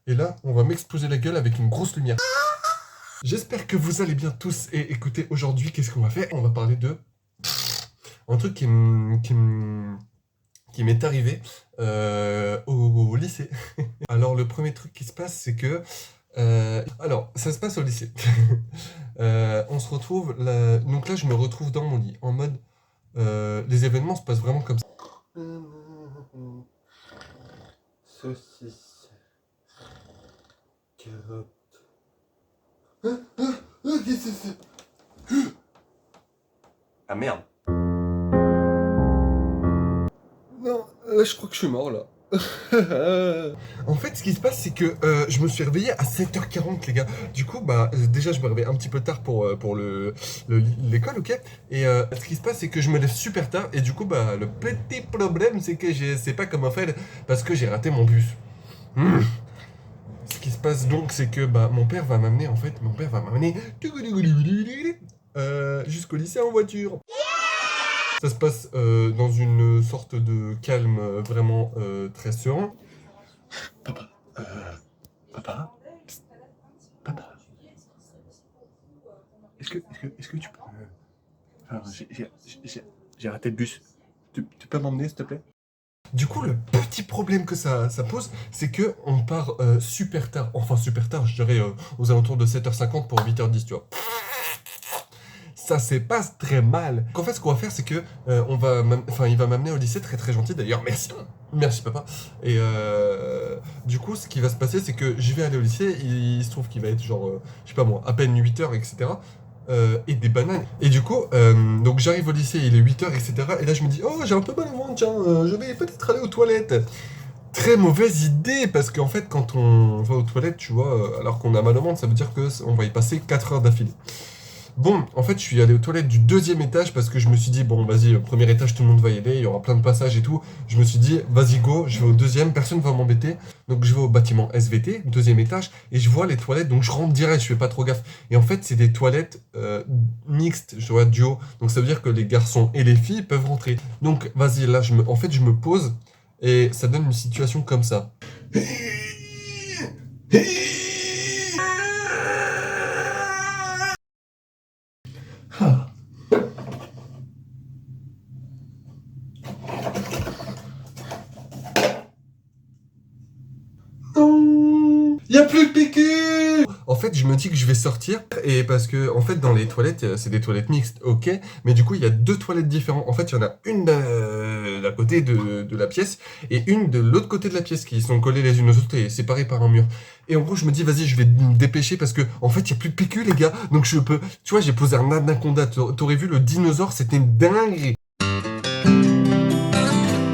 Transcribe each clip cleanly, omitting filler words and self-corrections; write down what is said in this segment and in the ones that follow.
Et là, on va m'exploser la gueule avec une grosse lumière. J'espère que vous allez bien tous. Et écoutez, aujourd'hui, qu'est-ce qu'on va faire? On va parler de un truc qui m'est arrivé au lycée. Alors, le premier truc qui se passe, c'est que... alors, ça se passe au lycée. On se retrouve... Donc là, je me retrouve dans mon lit, en mode... les événements se passent vraiment comme ça. Saucisse. Carotte. Qu'est-ce que c'est? Ah merde. Non, je crois que je suis mort là. En fait, ce qui se passe, c'est que je me suis réveillé à 7h40, les gars. Du coup, bah, déjà, je me réveille un petit peu tard pour l'école, ok? Et ce qui se passe, c'est que je me lève super tard. Et du coup, bah, le petit problème, c'est que je sais pas comment faire parce que j'ai raté mon bus. Hmm. Ce qui se passe donc, c'est que bah, mon père va m'amener, jusqu'au lycée en voiture. Ça se passe dans une sorte de calme vraiment très serein. Papa, papa, psst, papa, est-ce que tu peux... Enfin, j'ai raté le bus. Tu peux m'emmener, s'il te plaît? Du coup, le petit problème que ça pose, c'est que on part super tard. Enfin, super tard, je dirais aux alentours de 7h50 pour 8h10, tu vois. Ça se passe très mal. Donc, en fait, ce qu'on va faire, c'est que il va m'amener au lycée, très très gentil d'ailleurs. Merci, merci papa. Et du coup, ce qui va se passer, c'est que je vais aller au lycée. Il se trouve qu'il va être genre, je sais pas moi, à peine 8h, etc. Et des bananes. Et du coup, donc j'arrive au lycée, il est 8h, etc. Et là, je me dis, oh, j'ai un peu mal au ventre, tiens, je vais peut-être aller aux toilettes. Très mauvaise idée, parce qu'en fait, quand on va aux toilettes, tu vois, alors qu'on a mal au ventre, ça veut dire qu'on va y passer 4 heures d'affilée. Bon, en fait, je suis allé aux toilettes du 2e étage parce que je me suis dit, bon, vas-y, au premier étage, tout le monde va y aller, il y aura plein de passages et tout. Je me suis dit, vas-y, go, je vais au 2e, personne va m'embêter. Donc, je vais au bâtiment SVT, 2e étage, et je vois les toilettes, donc je rentre direct, je fais pas trop gaffe. Et en fait, c'est des toilettes mixtes, je vois, duo. Donc, ça veut dire que les garçons et les filles peuvent rentrer. Donc, vas-y, là, en fait, je me pose, et ça donne une situation comme ça. Y a plus de PQ. En fait, je me dis que je vais sortir et parce que en fait dans les toilettes, c'est des toilettes mixtes, ok, mais du coup il y a 2 toilettes différentes. En fait, il y en a une d'un côté de la pièce et une de l'autre côté de la pièce qui sont collées les unes aux autres et séparées par un mur. Et en gros, je me dis vas-y, je vais me dépêcher parce que en fait, il y a plus de PQ les gars, donc je peux. Tu vois, j'ai posé un anaconda. T'aurais vu le dinosaure, c'était une dinguerie.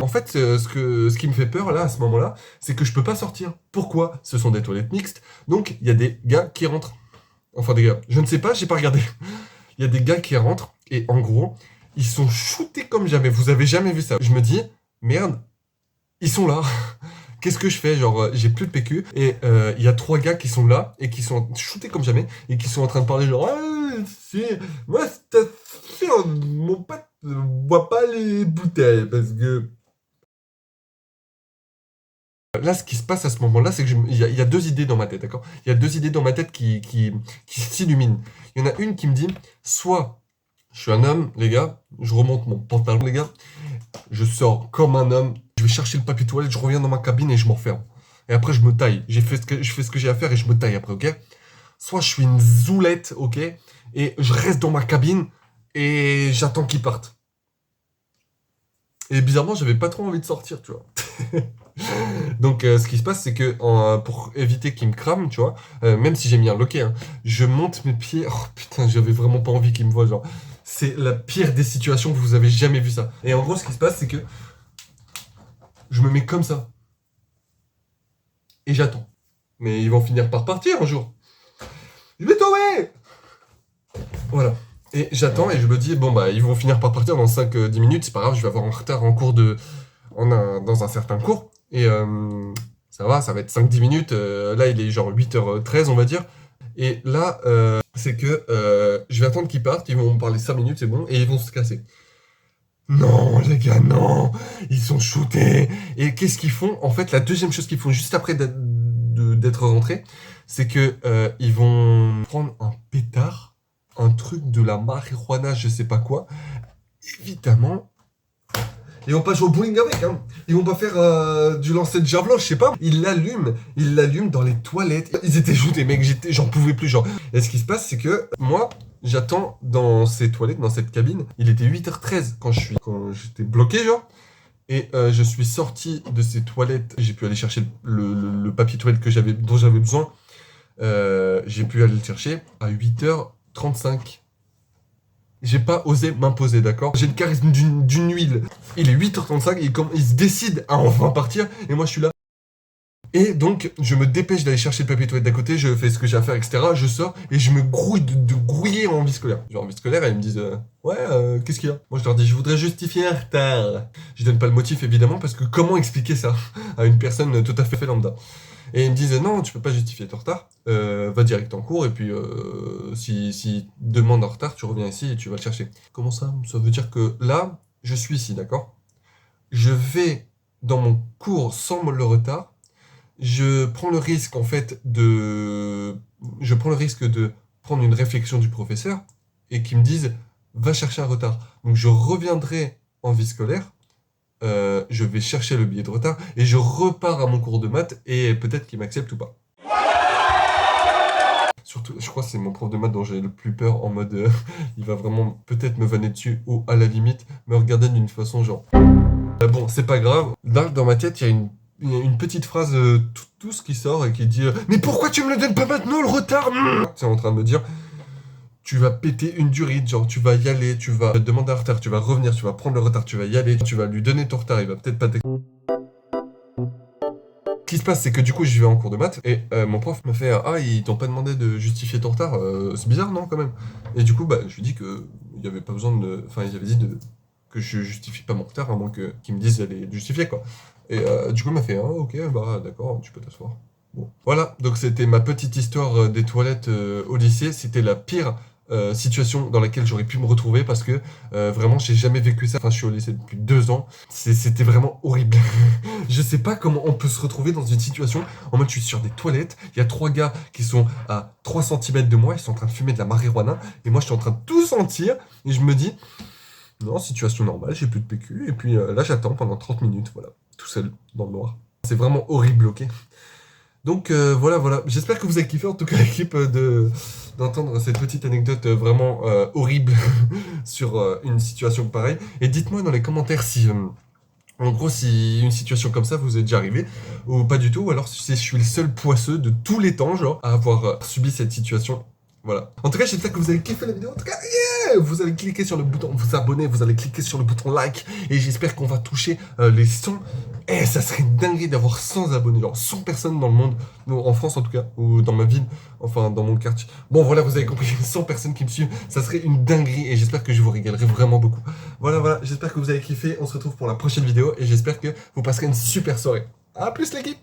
En fait, ce qui me fait peur là, à ce moment-là, c'est que je peux pas sortir. Pourquoi? Ce sont des toilettes mixtes, donc il y a des gars qui rentrent. Enfin des gars, je ne sais pas, j'ai pas regardé. Il y a des gars qui rentrent, et en gros, ils sont shootés comme jamais. Vous avez jamais vu ça. Je me dis, merde, ils sont là. Qu'est-ce que je fais? Genre, j'ai plus de PQ, et il y a 3 gars qui sont là, et qui sont shootés comme jamais, et qui sont en train de parler genre, ah, c'est... Moi, station, mon pote ne boit pas les bouteilles, parce que... Là, ce qui se passe à ce moment-là, c'est que il y a 2 idées dans ma tête, d'accord? Il y a 2 idées dans ma tête qui s'illuminent. Il y en a une qui me dit, soit je suis un homme, les gars, je remonte mon pantalon, les gars, je sors comme un homme, je vais chercher le papier toilette, je reviens dans ma cabine et je m'enferme. Et après, je me taille. Je fais ce que j'ai à faire et je me taille après, ok? Soit je suis une zoulette, ok? Et je reste dans ma cabine et j'attends qu'ils partent. Et bizarrement, j'avais pas trop envie de sortir, tu vois. Donc, ce qui se passe, c'est que pour éviter qu'il me crame, tu vois, même si j'ai mis un loquet, hein, je monte mes pieds. Oh putain, j'avais vraiment pas envie qu'il me voie, genre. C'est la pire des situations, vous avez jamais vu ça. Et en gros, ce qui se passe, c'est que je me mets comme ça. Et j'attends. Mais ils vont finir par partir un jour. Je vais tomber. Voilà. Et j'attends et je me dis, bon bah, ils vont finir par partir dans 5-10 minutes, c'est pas grave, je vais avoir un retard en cours dans un certain cours. Et ça va être 5-10 minutes. Là, il est genre 8h13, on va dire. Et là, c'est que je vais attendre qu'ils partent. Ils vont me parler 5 minutes, c'est bon. Et ils vont se casser. Non, les gars, non. Ils sont shootés. Et qu'est-ce qu'ils font? En fait, la deuxième chose qu'ils font juste après d'être rentrés, c'est que ils vont prendre un pétard, un truc de la marijuana, je sais pas quoi. Évidemment, ils vont pas jouer au bowling avec, hein. Ils vont pas faire du lancer de javelot, je sais pas. Ils l'allument dans les toilettes. Ils étaient shootés, mec, j'en pouvais plus, genre. Et ce qui se passe, c'est que moi, j'attends dans ces toilettes, dans cette cabine. Il était 8h13 quand j'étais bloqué, genre. Et je suis sorti de ces toilettes. J'ai pu aller chercher le papier toilette dont j'avais besoin. J'ai pu aller le chercher à 8h35. J'ai pas osé m'imposer, d'accord? J'ai le charisme d'une huile. Il est 8h35 et il se décide à enfin partir. Et moi, je suis là. Et donc, je me dépêche d'aller chercher le papier toilette d'à côté. Je fais ce que j'ai à faire, etc. Je sors et je me grouille de grouiller en vie scolaire. Genre, en vie scolaire, ils me disent qu'est-ce qu'il y a? Moi, je leur dis je voudrais justifier un retard. Je donne pas le motif, évidemment, parce que comment expliquer ça à une personne tout à fait lambda? Et ils me disent non, tu peux pas justifier ton retard, va direct en cours, et puis si demande en retard, tu reviens ici et tu vas le chercher. Comment ça? Ça veut dire que là, je suis ici, d'accord? Je vais dans mon cours sans le retard, je prends le risque en fait je prends le risque de prendre une réflexion du professeur, et qui me disent va chercher un retard. Donc je reviendrai en vie scolaire, je vais chercher le billet de retard et je repars à mon cours de maths et peut-être qu'il m'accepte ou pas. Surtout, je crois que c'est mon prof de maths dont j'ai le plus peur, en mode il va vraiment peut-être me vanner dessus ou à la limite me regarder d'une façon genre. Bon, c'est pas grave. Là, dans ma tête, il y a une petite phrase tout ce qui sort et qui dit mais pourquoi tu me le donnes pas maintenant le retard? C'est en train de me dire tu vas péter une durite, genre tu vas y aller, tu vas demander un retard, tu vas revenir, tu vas prendre le retard, tu vas y aller, tu vas lui donner ton retard, il va peut-être pas t'écouter. Ce qui se passe, c'est que du coup, je vais en cours de maths et mon prof me fait ah, ils t'ont pas demandé de justifier ton retard, c'est bizarre, non, quand même? Et du coup, bah, je lui dis que il y avait pas besoin de. Enfin, ils avaient dit que je justifie pas mon retard, à moins qu'ils me disent d'aller le justifier, quoi. Et du coup, il m'a fait ah, ok, bah, d'accord, tu peux t'asseoir. Bon. Voilà, donc c'était ma petite histoire des toilettes au lycée. C'était la pire situation dans laquelle j'aurais pu me retrouver parce que vraiment j'ai jamais vécu ça. Enfin, je suis au lycée depuis 2 ans. C'était vraiment horrible. Je sais pas comment on peut se retrouver dans une situation en mode je suis sur des toilettes, il y a 3 gars qui sont à 3 cm de moi, ils sont en train de fumer de la marijuana et moi je suis en train de tout sentir et je me dis non, situation normale, j'ai plus de PQ et puis là j'attends pendant 30 minutes, voilà, tout seul dans le noir. C'est vraiment horrible, ok? Donc voilà. J'espère que vous avez kiffé en tout cas l'équipe d'entendre cette petite anecdote vraiment horrible sur une situation pareille. Et dites-moi dans les commentaires si en gros si une situation comme ça vous est déjà arrivée ou pas du tout, ou alors si je suis le seul poisseux de tous les temps genre à avoir subi cette situation. Voilà. En tout cas, j'espère que vous avez kiffé la vidéo. En tout cas, yeah, vous allez cliquer sur le bouton vous abonner, vous allez cliquer sur le bouton like. Et j'espère qu'on va toucher les 100. Eh, ça serait une dinguerie d'avoir 100 abonnés. Genre 100 personnes dans le monde. En France en tout cas. Ou dans ma ville. Enfin, dans mon quartier. Bon, voilà, vous avez compris. 100 personnes qui me suivent. Ça serait une dinguerie. Et j'espère que je vous régalerai vraiment beaucoup. Voilà. J'espère que vous avez kiffé. On se retrouve pour la prochaine vidéo. Et j'espère que vous passerez une super soirée. A plus l'équipe!